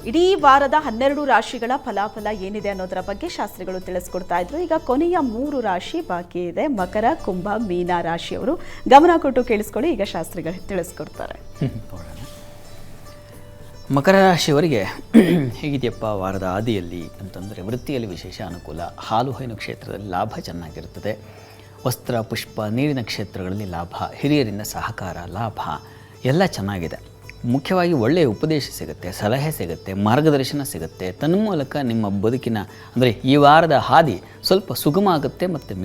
ಇಡೀ ವಾರದ 12 ರಾಶಿಗಳ ಫಲಾಫಲ ಏನಿದೆ ಅನ್ನೋದರ ಬಗ್ಗೆ ಶಾಸ್ತ್ರಿಗಳು ತಿಳಿಸ್ಕೊಡ್ತಾ ಇದ್ರು. ಈಗ ಕೊನೆಯ 3 ರಾಶಿ ಬಾಕಿ ಇದೆ. ಮಕರ, ಕುಂಭ, ಮೀನ ರಾಶಿಯವರು ಗಮನ ಕೊಟ್ಟು ಕೇಳಿಸ್ಕೊಳ್ಳಿ. ಈಗ ಶಾಸ್ತ್ರಿಗಳು ತಿಳಿಸ್ಕೊಡ್ತಾರೆ. ಮಕರ ರಾಶಿಯವರಿಗೆ ಹೇಗಿದೆಯಪ್ಪ ವಾರದ ಆದಿಯಲ್ಲಿ ಅಂತಂದರೆ, ವೃತ್ತಿಯಲ್ಲಿ ವಿಶೇಷ ಅನುಕೂಲ, ಹಾಲು ಹೈನು ಕ್ಷೇತ್ರದಲ್ಲಿ ಲಾಭ ಚೆನ್ನಾಗಿರುತ್ತದೆ, ವಸ್ತ್ರ ಪುಷ್ಪ ನೀರಿನ ಕ್ಷೇತ್ರಗಳಲ್ಲಿ ಲಾಭ, ಹಿರಿಯರಿಂದ ಸಹಕಾರ ಲಾಭ ಎಲ್ಲ ಚೆನ್ನಾಗಿದೆ. ಮುಖ್ಯವಾಗಿ ಒಳ್ಳೆಯ ಉಪದೇಶ ಸಿಗುತ್ತೆ, ಸಲಹೆ ಸಿಗುತ್ತೆ, ಮಾರ್ಗದರ್ಶನ ಸಿಗುತ್ತೆ. ತನ್ಮೂಲಕ ನಿಮ್ಮ ಬದುಕಿನ ಅಂದರೆ ಈ ವಾರದ ಹಾದಿ ಸ್ವಲ್ಪ ಸುಗಮ ಆಗುತ್ತೆ ಮತ್ತು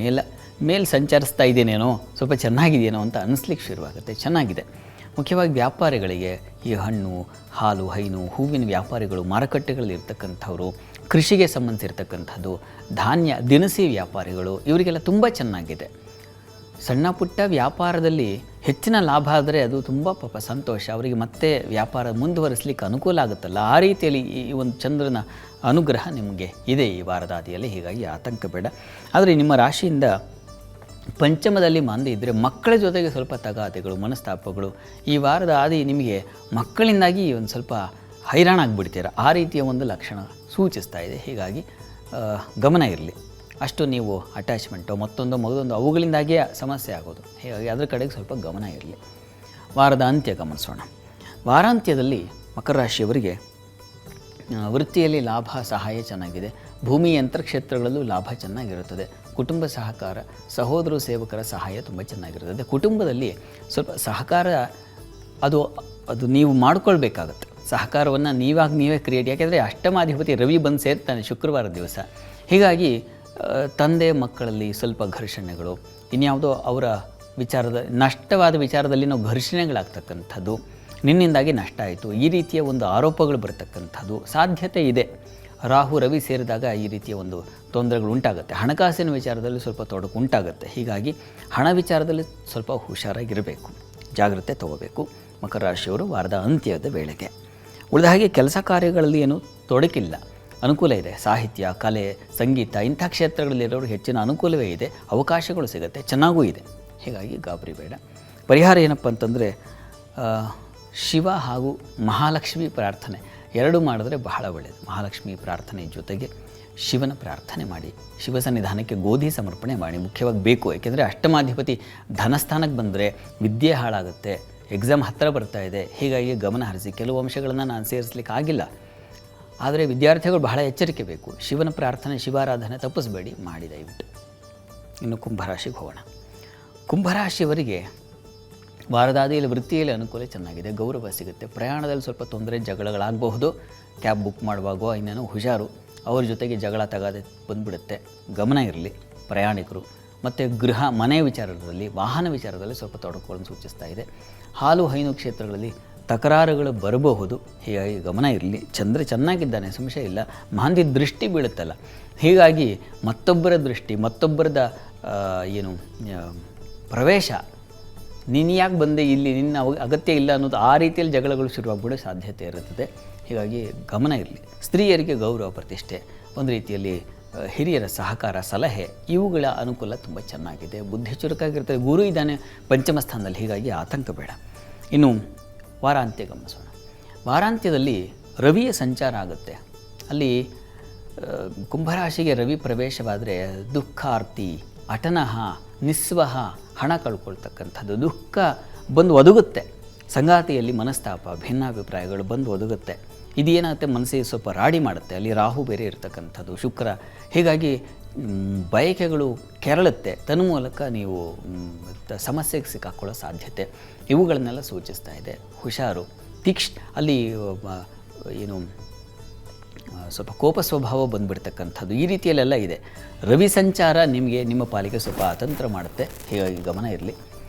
ಮೇಲೆ ಸಂಚರಿಸ್ತಾ ಇದ್ದೇನೇನೋ, ಸ್ವಲ್ಪ ಚೆನ್ನಾಗಿದೆಯೇನೋ ಅಂತ ಅನ್ನಿಸ್ಲಿಕ್ಕೆ ಶುರುವಾಗುತ್ತೆ. ಚೆನ್ನಾಗಿದೆ. ಮುಖ್ಯವಾಗಿ ವ್ಯಾಪಾರಿಗಳಿಗೆ ಈ ಹಣ್ಣು, ಹಾಲು, ಹೈನು, ಹೂವಿನ ವ್ಯಾಪಾರಿಗಳು, ಮಾರುಕಟ್ಟೆಗಳಲ್ಲಿ ಇರ್ತಕ್ಕಂಥವ್ರು, ಕೃಷಿಗೆ ಸಂಬಂಧಿಸಿರ್ತಕ್ಕಂಥದ್ದು, ಧಾನ್ಯ ದಿನಸಿ ವ್ಯಾಪಾರಿಗಳು, ಇವರಿಗೆಲ್ಲ ತುಂಬ ಚೆನ್ನಾಗಿದೆ. ಸಣ್ಣ ಪುಟ್ಟ ವ್ಯಾಪಾರದಲ್ಲಿ ಹೆಚ್ಚಿನ ಲಾಭ ಆದರೆ ಅದು ತುಂಬ ಪಾಪ ಸಂತೋಷ. ಅವರಿಗೆ ಮತ್ತೆ ವ್ಯಾಪಾರ ಮುಂದುವರಿಸಲಿಕ್ಕೆ ಅನುಕೂಲ ಆಗುತ್ತಲ್ಲ, ಆ ರೀತಿಯಲ್ಲಿ ಈ ಒಂದು ಚಂದ್ರನ ಅನುಗ್ರಹ ನಿಮಗೆ ಇದೆ ಈ ವಾರದ ಆದಿಯಲ್ಲಿ. ಹೀಗಾಗಿ ಆತಂಕ ಬೇಡ. ಆದರೆ ನಿಮ್ಮ ರಾಶಿಯಿಂದ ಪಂಚಮದಲ್ಲಿ ಮಾಂದಿ ಇದ್ದರೆ ಮಕ್ಕಳ ಜೊತೆಗೆ ಸ್ವಲ್ಪ ತಗಾದೆಗಳು, ಮನಸ್ತಾಪಗಳು. ಈ ವಾರದ ಆದಿ ನಿಮಗೆ ಮಕ್ಕಳಿಂದಾಗಿ ಒಂದು ಸ್ವಲ್ಪ ಹೈರಾಣಾಗಿಬಿಡ್ತೀರ, ಆ ರೀತಿಯ ಒಂದು ಲಕ್ಷಣ ಸೂಚಿಸ್ತಾ ಇದೆ. ಹೀಗಾಗಿ ಗಮನ ಇರಲಿ. ಅಷ್ಟು ನೀವು ಅಟ್ಯಾಚ್ಮೆಂಟು ಮತ್ತೊಂದು ಅವುಗಳಿಂದಾಗಿಯೇ ಸಮಸ್ಯೆ ಆಗೋದು. ಹೀಗಾಗಿ ಅದರ ಕಡೆಗೆ ಸ್ವಲ್ಪ ಗಮನ ಇರಲಿ. ವಾರದ ಅಂತ್ಯ ಗಮನಿಸೋಣ. ವಾರಾಂತ್ಯದಲ್ಲಿ ಮಕರ ರಾಶಿಯವರಿಗೆ ವೃತ್ತಿಯಲ್ಲಿ ಲಾಭ, ಸಹಾಯ ಚೆನ್ನಾಗಿದೆ. ಭೂಮಿ ಯಂತ್ರಕ್ಷೇತ್ರಗಳಲ್ಲೂ ಲಾಭ ಚೆನ್ನಾಗಿರುತ್ತದೆ. ಕುಟುಂಬ ಸಹಕಾರ, ಸಹೋದರ ಸೇವಕರ ಸಹಾಯ ತುಂಬ ಚೆನ್ನಾಗಿರುತ್ತದೆ. ಕುಟುಂಬದಲ್ಲಿ ಸ್ವಲ್ಪ ಸಹಕಾರ ಅದು ನೀವು ಮಾಡಿಕೊಳ್ಬೇಕಾಗತ್ತೆ. ಸಹಕಾರವನ್ನು ನೀವೇ ಕ್ರಿಯೇಟ್, ಯಾಕೆಂದರೆ ಅಷ್ಟಮಾಧಿಪತಿ ರವಿ ಬಂದು ಸೇರ್ತಾನೆ ಶುಕ್ರವಾರ ದಿವಸ. ಹೀಗಾಗಿ ತಂದೆ ಮಕ್ಕಳಲ್ಲಿ ಸ್ವಲ್ಪ ಘರ್ಷಣೆಗಳು, ಇನ್ಯಾವುದೋ ಅವರ ನಷ್ಟವಾದ ವಿಚಾರದಲ್ಲಿ ನಾವು ಘರ್ಷಣೆಗಳಾಗ್ತಕ್ಕಂಥದ್ದು, ನಿನ್ನಿಂದಾಗಿ ನಷ್ಟ ಆಯಿತು, ಈ ರೀತಿಯ ಒಂದು ಆರೋಪಗಳು ಬರ್ತಕ್ಕಂಥದ್ದು ಸಾಧ್ಯತೆ ಇದೆ. ರಾಹು ರವಿ ಸೇರಿದಾಗ ಈ ರೀತಿಯ ಒಂದು ತೊಂದರೆಗಳು ಉಂಟಾಗುತ್ತೆ. ಹಣಕಾಸಿನ ವಿಚಾರದಲ್ಲಿ ಸ್ವಲ್ಪ ತೊಡಕು ಉಂಟಾಗುತ್ತೆ. ಹೀಗಾಗಿ ಹಣ ವಿಚಾರದಲ್ಲಿ ಸ್ವಲ್ಪ ಹುಷಾರಾಗಿರಬೇಕು, ಜಾಗ್ರತೆ ತಗೋಬೇಕು ಮಕರ ರಾಶಿಯವರು ವಾರದ ಅಂತ್ಯದ ವೇಳೆಗೆ. ಉಳಿದ ಹಾಗೆ ಕೆಲಸ ಕಾರ್ಯಗಳಲ್ಲಿ ಏನೂ ತೊಡಕಿಲ್ಲ, ಅನುಕೂಲ ಇದೆ. ಸಾಹಿತ್ಯ, ಕಲೆ, ಸಂಗೀತ ಇಂಥ ಕ್ಷೇತ್ರಗಳಲ್ಲಿರೋರು ಹೆಚ್ಚಿನ ಅನುಕೂಲವೇ ಇದೆ, ಅವಕಾಶಗಳು ಸಿಗುತ್ತೆ, ಚೆನ್ನಾಗೂ ಇದೆ. ಹೀಗಾಗಿ ಗಾಬರಿ ಬೇಡ. ಪರಿಹಾರ ಏನಪ್ಪ ಅಂತಂದರೆ, ಶಿವ ಹಾಗೂ ಮಹಾಲಕ್ಷ್ಮಿ ಪ್ರಾರ್ಥನೆ ಎರಡು ಮಾಡಿದ್ರೆ ಬಹಳ ಒಳ್ಳೆಯದು. ಮಹಾಲಕ್ಷ್ಮಿ ಪ್ರಾರ್ಥನೆ ಜೊತೆಗೆ ಶಿವನ ಪ್ರಾರ್ಥನೆ ಮಾಡಿ, ಶಿವ ಸನ್ನಿಧಾನಕ್ಕೆ ಗೋಧಿ ಸಮರ್ಪಣೆ ಮಾಡಿ, ಮುಖ್ಯವಾಗಿ ಬೇಕು. ಏಕೆಂದರೆ ಅಷ್ಟಮಾಧಿಪತಿ ಧನಸ್ಥಾನಕ್ಕೆ ಬಂದರೆ ವಿದ್ಯೆ ಹಾಳಾಗುತ್ತೆ, ಎಕ್ಸಾಮ್ ಹತ್ತಿರ ಬರ್ತಾ ಇದೆ. ಹೀಗಾಗಿ ಗಮನ ಹರಿಸಿ. ಕೆಲವು ಅಂಶಗಳನ್ನು ನಾನು ಸೇರಿಸಲಿಕ್ಕೆ ಆಗಿಲ್ಲ, ಆದರೆ ವಿದ್ಯಾರ್ಥಿಗಳು ಬಹಳ ಎಚ್ಚರಿಕೆ ಬೇಕು. ಶಿವನ ಪ್ರಾರ್ಥನೆ, ಶಿವಾರಾಧನೆ ತಪ್ಪಿಸಬೇಡಿ, ಮಾಡಿ ದಯವಿಟ್ಟು. ಇನ್ನು ಕುಂಭರಾಶಿಗೆ ಹೋಗೋಣ. ಕುಂಭರಾಶಿಯವರಿಗೆ ವಾರದಾದಿಯಲ್ಲಿ ವೃತ್ತಿಯಲ್ಲಿ ಅನುಕೂಲ ಚೆನ್ನಾಗಿದೆ, ಗೌರವ ಸಿಗುತ್ತೆ. ಪ್ರಯಾಣದಲ್ಲಿ ಸ್ವಲ್ಪ ತೊಂದರೆ ಜಗಳಗಳಾಗಬಹುದು. ಕ್ಯಾಬ್ ಬುಕ್ ಮಾಡುವಾಗ ಇನ್ನೇನೋ ಹುಷಾರು, ಅವ್ರ ಜೊತೆಗೆ ಜಗಳ ತಗಾದೆ ಬಂದುಬಿಡುತ್ತೆ, ಗಮನ ಇರಲಿ ಪ್ರಯಾಣಿಕರು. ಮತ್ತು ಗೃಹ ಮನೆ ವಿಚಾರದಲ್ಲಿ, ವಾಹನ ವಿಚಾರದಲ್ಲಿ ಸ್ವಲ್ಪ ತೊಡಕುಗಳನ್ನು ಸೂಚಿಸ್ತಾ ಇದೆ. ಹಾಲು ಹೈನು ಕ್ಷೇತ್ರಗಳಲ್ಲಿ ತಕರಾರುಗಳು ಬರಬಹುದು, ಹೀಗಾಗಿ ಗಮನ ಇರಲಿ. ಚಂದ್ರ ಚೆನ್ನಾಗಿದ್ದಾನೆ, ಸಂಶಯ ಇಲ್ಲ. ಮಾಂದಿ ದೃಷ್ಟಿ ಬೀಳುತ್ತಲ್ಲ, ಹೀಗಾಗಿ ಮತ್ತೊಬ್ಬರ ದೃಷ್ಟಿ, ಮತ್ತೊಬ್ಬರದ ಪ್ರವೇಶ, ನೀನು ಯಾಕೆ ಬಂದೆ ಇಲ್ಲಿ, ನಿನ್ನ ಅಗತ್ಯ ಇಲ್ಲ ಅನ್ನೋದು, ಆ ರೀತಿಯಲ್ಲಿ ಜಗಳಗಳು ಶುರುವಾಗ್ಬಿಡೋ ಸಾಧ್ಯತೆ ಇರುತ್ತದೆ. ಹೀಗಾಗಿ ಗಮನ ಇರಲಿ. ಸ್ತ್ರೀಯರಿಗೆ ಗೌರವ ಪ್ರತಿಷ್ಠೆ, ಒಂದು ರೀತಿಯಲ್ಲಿ ಹಿರಿಯರ ಸಹಕಾರ, ಸಲಹೆ, ಇವುಗಳ ಅನುಕೂಲ ತುಂಬ ಚೆನ್ನಾಗಿದೆ. ಬುದ್ಧಿ ಚುರುಕಾಗಿರ್ತದೆ. ಗುರು ಇದ್ದಾನೆ ಪಂಚಮ ಸ್ಥಾನದಲ್ಲಿ, ಹೀಗಾಗಿ ಆತಂಕ ಬೇಡ. ಇನ್ನು ವಾರಾಂತ್ಯ ಗಮನಿಸೋಣ. ವಾರಾಂತ್ಯದಲ್ಲಿ ರವಿಯ ಸಂಚಾರ ಆಗುತ್ತೆ. ಅಲ್ಲಿ ಕುಂಭರಾಶಿಗೆ ರವಿ ಪ್ರವೇಶವಾದರೆ ದುಃಖಾರ್ತಿ, ಅಟನಃ, ನಿಸ್ವಹ, ಹಣ ಕಳ್ಕೊಳ್ತಕ್ಕಂಥದ್ದು, ದುಃಖ ಬಂದು ಒದಗುತ್ತೆ. ಸಂಗಾತಿಯಲ್ಲಿ ಮನಸ್ತಾಪ, ಭಿನ್ನಾಭಿಪ್ರಾಯಗಳು ಬಂದು ಒದಗುತ್ತೆ. ಇದೇನಾಗುತ್ತೆ, ಮನಸ್ಸಿಗೆ ಸ್ವಲ್ಪ ರಾಡಿ ಮಾಡುತ್ತೆ. ಅಲ್ಲಿ ರಾಹು ಬೇರೆ ಇರತಕ್ಕಂಥದ್ದು, ಶುಕ್ರ. ಹೀಗಾಗಿ ಬಯಕೆಗಳು ಕೆರಳುತ್ತೆ. ತನ್ಮೂಲಕ ನೀವು ಸಮಸ್ಯೆಗೆ ಸಿಕ್ಕಾಕೊಳ್ಳೋ ಸಾಧ್ಯತೆ, ಇವುಗಳನ್ನೆಲ್ಲ ಸೂಚಿಸ್ತಾ ಇದೆ. ಹುಷಾರು, ಅಲ್ಲಿ ಸ್ವಲ್ಪ ಕೋಪ ಸ್ವಭಾವ ಬಂದುಬಿಡ್ತಕ್ಕಂಥದ್ದು, ಈ ರೀತಿಯಲ್ಲೆಲ್ಲ ಇದೆ. ರವಿ ಸಂಚಾರ ನಿಮಗೆ ನಿಮ್ಮ ಪಾಲಿಗೆ ಸ್ವಲ್ಪ ಅತಂತ್ರ ಮಾಡುತ್ತೆ, ಹೀಗಾಗಿ ಗಮನ ಇರಲಿ.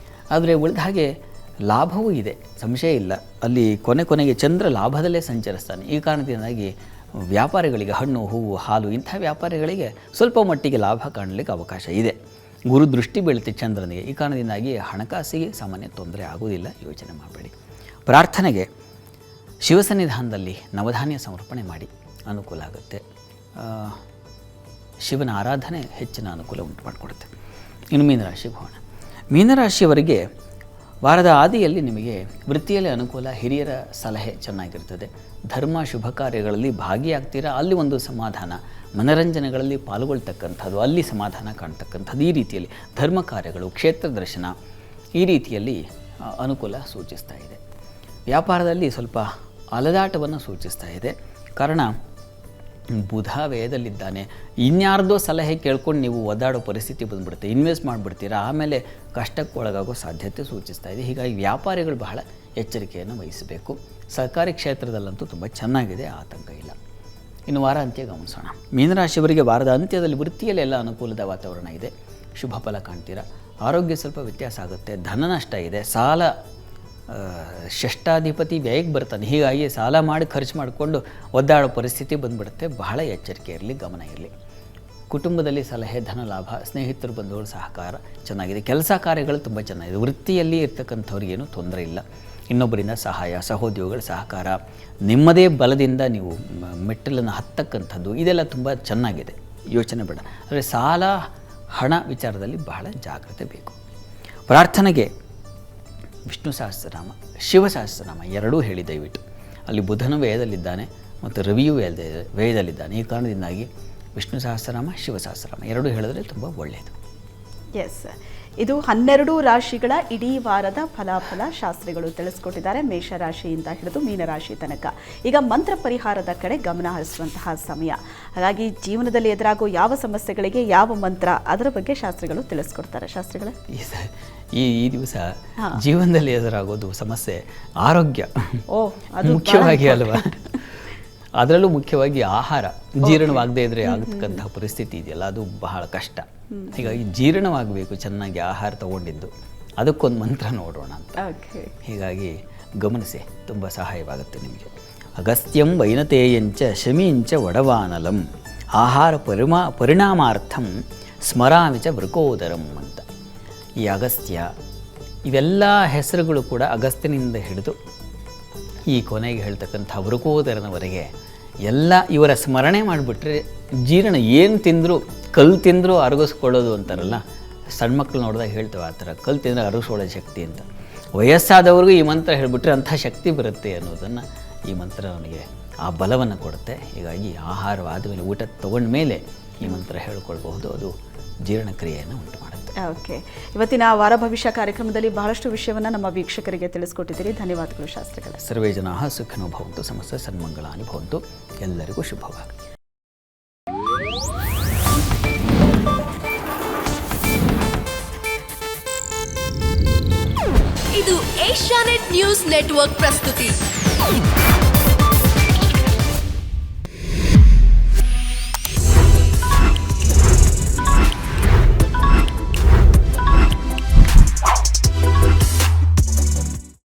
ಆದರೆ ಉಳಿದ ಹಾಗೆ ಲಾಭವೂ ಇದೆ, ಸಂಶಯ ಇಲ್ಲ. ಅಲ್ಲಿ ಕೊನೆಗೆ ಚಂದ್ರ ಲಾಭದಲ್ಲೇ ಸಂಚರಿಸ್ತಾನೆ. ಈ ಕಾರಣದಿಂದಾಗಿ ವ್ಯಾಪಾರಿಗಳಿಗೆ, ಹಣ್ಣು ಹೂವು ಹಾಲು ಇಂಥ ವ್ಯಾಪಾರಿಗಳಿಗೆ ಸ್ವಲ್ಪ ಮಟ್ಟಿಗೆ ಲಾಭ ಕಾಣಲಿಕ್ಕೆ ಅವಕಾಶ ಇದೆ. ಗುರು ದೃಷ್ಟಿ ಬೀಳುತ್ತೆ ಚಂದ್ರನಿಗೆ. ಈ ಕಾರಣದಿಂದಾಗಿ ಹಣಕಾಸಿಗೆ ಸಾಮಾನ್ಯ ತೊಂದರೆ ಆಗುವುದಿಲ್ಲ, ಯೋಚನೆ ಮಾಡಬೇಡಿ. ಪ್ರಾರ್ಥನೆಗೆ ಶಿವಸನ್ನಿಧಾನದಲ್ಲಿ ನವಧಾನ್ಯ ಸಮರ್ಪಣೆ ಮಾಡಿ, ಅನುಕೂಲ ಆಗುತ್ತೆ. ಶಿವನ ಆರಾಧನೆ ಹೆಚ್ಚಿನ ಅನುಕೂಲ ಉಂಟು ಮಾಡಿಕೊಡುತ್ತೆ. ಇನ್ನು ಮೀನರಾಶಿಗೆ ಹೋಗೋಣ. ಮೀನರಾಶಿಯವರಿಗೆ ವಾರದ ಆದಿಯಲ್ಲಿ ನಿಮಗೆ ವೃತ್ತಿಯಲ್ಲಿ ಅನುಕೂಲ, ಹಿರಿಯರ ಸಲಹೆ ಚೆನ್ನಾಗಿರ್ತದೆ. ಧರ್ಮ ಶುಭ ಕಾರ್ಯಗಳಲ್ಲಿ ಭಾಗಿಯಾಗ್ತೀರಾ, ಅಲ್ಲಿ ಒಂದು ಸಮಾಧಾನ, ಮನರಂಜನೆಗಳಲ್ಲಿ ಪಾಲ್ಗೊಳ್ತಕ್ಕಂಥದ್ದು, ಅಲ್ಲಿ ಸಮಾಧಾನ ಕಾಣ್ತಕ್ಕಂಥದ್ದು, ಈ ರೀತಿಯಲ್ಲಿ ಧರ್ಮ ಕಾರ್ಯಗಳು, ಕ್ಷೇತ್ರ ದರ್ಶನ, ಈ ರೀತಿಯಲ್ಲಿ ಅನುಕೂಲ ಸೂಚಿಸ್ತಾ ಇದೆ. ವ್ಯಾಪಾರದಲ್ಲಿ ಸ್ವಲ್ಪ ಅಲದಾಟವನ್ನು ಸೂಚಿಸ್ತಾ ಇದೆ. ಕಾರಣ ಬುಧ ವ್ಯಯದಲ್ಲಿದ್ದಾನೆ. ಇನ್ಯಾರ್ದೋ ಸಲಹೆ ಕೇಳ್ಕೊಂಡು ನೀವು ಒದ್ದಾಡೋ ಪರಿಸ್ಥಿತಿ ಬಂದುಬಿಡುತ್ತೆ, ಇನ್ವೆಸ್ಟ್ ಮಾಡಿಬಿಡ್ತೀರಾ, ಆಮೇಲೆ ಕಷ್ಟಕ್ಕೆ ಒಳಗಾಗೋ ಸಾಧ್ಯತೆ ಸೂಚಿಸ್ತಾ ಇದೆ. ಹೀಗಾಗಿ ವ್ಯಾಪಾರಿಗಳು ಬಹಳ ಎಚ್ಚರಿಕೆಯನ್ನು ವಹಿಸಬೇಕು. ಸರ್ಕಾರಿ ಕ್ಷೇತ್ರದಲ್ಲಂತೂ ತುಂಬ ಚೆನ್ನಾಗಿದೆ, ಆತಂಕ ಇಲ್ಲ. ಇನ್ನು ವಾರ ಅಂತ್ಯ ಗಮನಿಸೋಣ. ಮೀನರಾಶಿಯವರಿಗೆ ವಾರದ ಅಂತ್ಯದಲ್ಲಿ ವೃತ್ತಿಯಲ್ಲಿ ಎಲ್ಲ ಅನುಕೂಲದ ವಾತಾವರಣ ಇದೆ, ಶುಭ ಫಲ ಕಾಣ್ತೀರಾ. ಆರೋಗ್ಯ ಸ್ವಲ್ಪ ವ್ಯತ್ಯಾಸ ಆಗುತ್ತೆ, ಧನ ನಷ್ಟ ಇದೆ, ಸಾಲ ಷಷ್ಠಾಧಿಪತಿ ವ್ಯಯಕ್ಕೆ ಬರ್ತಾನೆ, ಹೀಗಾಗಿ ಸಾಲ ಮಾಡಿ ಖರ್ಚು ಮಾಡಿಕೊಂಡು ಒದ್ದಾಡೋ ಪರಿಸ್ಥಿತಿ ಬಂದುಬಿಡುತ್ತೆ. ಬಹಳ ಎಚ್ಚರಿಕೆ ಇರಲಿ, ಗಮನ ಇರಲಿ. ಕುಟುಂಬದಲ್ಲಿ ಸಲಹೆ, ಧನ ಲಾಭ, ಸ್ನೇಹಿತರು ಬಂಧುಗಳ ಸಹಕಾರ ಚೆನ್ನಾಗಿದೆ. ಕೆಲಸ ಕಾರ್ಯಗಳು ತುಂಬ ಚೆನ್ನಾಗಿದೆ. ವೃತ್ತಿಯಲ್ಲಿ ಇರ್ತಕ್ಕಂಥವ್ರಿಗೇನು ತೊಂದರೆ ಇಲ್ಲ. ಇನ್ನೊಬ್ಬರಿಂದ ಸಹಾಯ, ಸಹೋದ್ಯೋಗಿಗಳ ಸಹಕಾರ, ನಿಮ್ಮದೇ ಬಲದಿಂದ ನೀವು ಮೆಟ್ಟಲನ್ನು ಹತ್ತಕ್ಕಂಥದ್ದು, ಇದೆಲ್ಲ ತುಂಬ ಚೆನ್ನಾಗಿದೆ, ಯೋಚನೆ ಬೇಡ. ಆದರೆ ಸಾಲ, ಹಣ ವಿಚಾರದಲ್ಲಿ ಬಹಳ ಜಾಗ್ರತೆ ಬೇಕು. ಪ್ರಾರ್ಥನೆಗೆ ವಿಷ್ಣು ಸಹಸ್ರನಾಮ, ಶಿವ ಸಹಸ್ರನಾಮ ಎರಡೂ ಹೇಳಿ ದಯವಿಟ್ಟು. ಅಲ್ಲಿ ಬುಧನು ವ್ಯಯದಲ್ಲಿದ್ದಾನೆ ಮತ್ತು ರವಿಯು ವ್ಯಯದಲ್ಲಿದ್ದಾನೆ. ಈ ಕಾರಣದಿಂದಾಗಿ ವಿಷ್ಣು ಸಹಸ್ರನಾಮ, ಶಿವ ಸಹಸ್ರನಾಮ ಎರಡೂ ಹೇಳಿದ್ರೆ ತುಂಬ ಒಳ್ಳೆಯದು. ಎಸ್, ಇದು 12 ರಾಶಿಗಳ ಇಡೀ ವಾರದ ಫಲಾಫಲ ಶಾಸ್ತ್ರಿಗಳು ತಿಳಿಸ್ಕೊಟ್ಟಿದ್ದಾರೆ, ಮೇಷರಾಶಿಯಿಂದ ಹಿಡಿದು ಮೀನರಾಶಿ ತನಕ. ಈಗ ಮಂತ್ರ ಪರಿಹಾರದ ಕಡೆ ಗಮನ ಹರಿಸುವಂತಹ ಸಮಯ. ಹಾಗಾಗಿ ಜೀವನದಲ್ಲಿ ಎದುರಾಗೋ ಯಾವ ಸಮಸ್ಯೆಗಳಿಗೆ ಯಾವ ಮಂತ್ರ, ಅದರ ಬಗ್ಗೆ ಶಾಸ್ತ್ರಿಗಳು ತಿಳಿಸ್ಕೊಡ್ತಾರೆ. ಶಾಸ್ತ್ರಿಗಳೇ, ಈ ದಿವಸ ಜೀವನದಲ್ಲಿ ಎದುರಾಗೋದು ಸಮಸ್ಯೆ ಆರೋಗ್ಯ ಅದು ಮುಖ್ಯವಾಗಿ ಅಲ್ವಾ. ಅದರಲ್ಲೂ ಮುಖ್ಯವಾಗಿ ಆಹಾರ ಜೀರ್ಣವಾಗದೇ ಇದ್ರೆ ಆಗತಕ್ಕಂಥ ಪರಿಸ್ಥಿತಿ ಇದೆಯಲ್ಲ, ಅದು ಬಹಳ ಕಷ್ಟ. ಹೀಗಾಗಿ ಜೀರ್ಣವಾಗಬೇಕು ಚೆನ್ನಾಗಿ ಆಹಾರ ತಗೊಂಡಿದ್ದು, ಅದಕ್ಕೊಂದು ಮಂತ್ರ ನೋಡೋಣ ಅಂತ. ಹೀಗಾಗಿ ಗಮನಿಸಿ, ತುಂಬ ಸಹಾಯವಾಗುತ್ತೆ ನಿಮಗೆ. ಅಗಸ್ತ್ಯಂ ವೈನತೇಯಂಚ ಶಮೀಂಚ ವಡವಾನಲಂ ಆಹಾರ ಪರಿಣಾಮಾರ್ಥಂ ಸ್ಮರಾಮಿ ಚ ವೃಕೋದರಂ ಅಂತ. ಈ ಅಗಸ್ತ್ಯ, ಇವೆಲ್ಲ ಹೆಸರುಗಳು ಕೂಡ ಅಗಸ್ತ್ಯನಿಂದ ಹಿಡಿದು ಈ ಕೊನೆಗೆ ಹೇಳ್ತಕ್ಕಂಥ ವೃಕೋದರನವರೆಗೆ ಎಲ್ಲ ಇವರ ಸ್ಮರಣೆ ಮಾಡಿಬಿಟ್ರೆ ಜೀರ್ಣ, ಏನು ತಿಂದರೂ, ಕಲ್ಲು ತಿಂದರೂ ಅರಗಿಸ್ಕೊಳ್ಳೋದು ಅಂತಾರಲ್ಲ, ಸಣ್ಣ ಮಕ್ಕಳು ನೋಡಿದಾಗ ಹೇಳ್ತೇವೆ ಆ ಥರ, ಕಲ್ಲು ತಿಂದರೆ ಅರಗಿಸ್ಕೊಳ್ಳೋ ಶಕ್ತಿ ಅಂತ. ವಯಸ್ಸಾದವ್ರಿಗೂ ಈ ಮಂತ್ರ ಹೇಳಿಬಿಟ್ರೆ ಅಂಥ ಶಕ್ತಿ ಬರುತ್ತೆ ಅನ್ನೋದನ್ನು ಈ ಮಂತ್ರ ಅವನಿಗೆ ಆ ಬಲವನ್ನು ಕೊಡುತ್ತೆ. ಹೀಗಾಗಿ ಆಹಾರವಾದ ಮೇಲೆ, ಊಟ ತೊಗೊಂಡ ಮೇಲೆ ಈ ಮಂತ್ರ ಹೇಳ್ಕೊಳ್ಬಹುದು, ಅದು ಜೀರ್ಣಕ್ರಿಯೆಯನ್ನು ಉಂಟು ಮಾಡುತ್ತೆ. ಓಕೆ, ಇವತ್ತಿನ ವಾರ ಭವಿಷ್ಯ ಕಾರ್ಯಕ್ರಮದಲ್ಲಿ ಬಹಳಷ್ಟು ವಿಷಯವನ್ನು ನಮ್ಮ ವೀಕ್ಷಕರಿಗೆ ತಿಳಿಸ್ಕೊಟ್ಟಿದ್ದೀರಿ. ಧನ್ಯವಾದಗಳು ಶಾಸ್ತ್ರಿಗಳೇ. ಸರ್ವೇ ಜನಾಃ ಸುಖಿನೋ ಭವಂತು, ಸಮಸ್ತ ಸನ್ಮಂಗಳಾನಿ ಭವಂತು. ಎಲ್ಲರಿಗೂ ಶುಭವಾಗಲಿ. ಇದು ಏಷ್ಯಾನೆಟ್ ನ್ಯೂಸ್ ನೆಟ್ವರ್ಕ್ ಪ್ರಸ್ತುತಿ.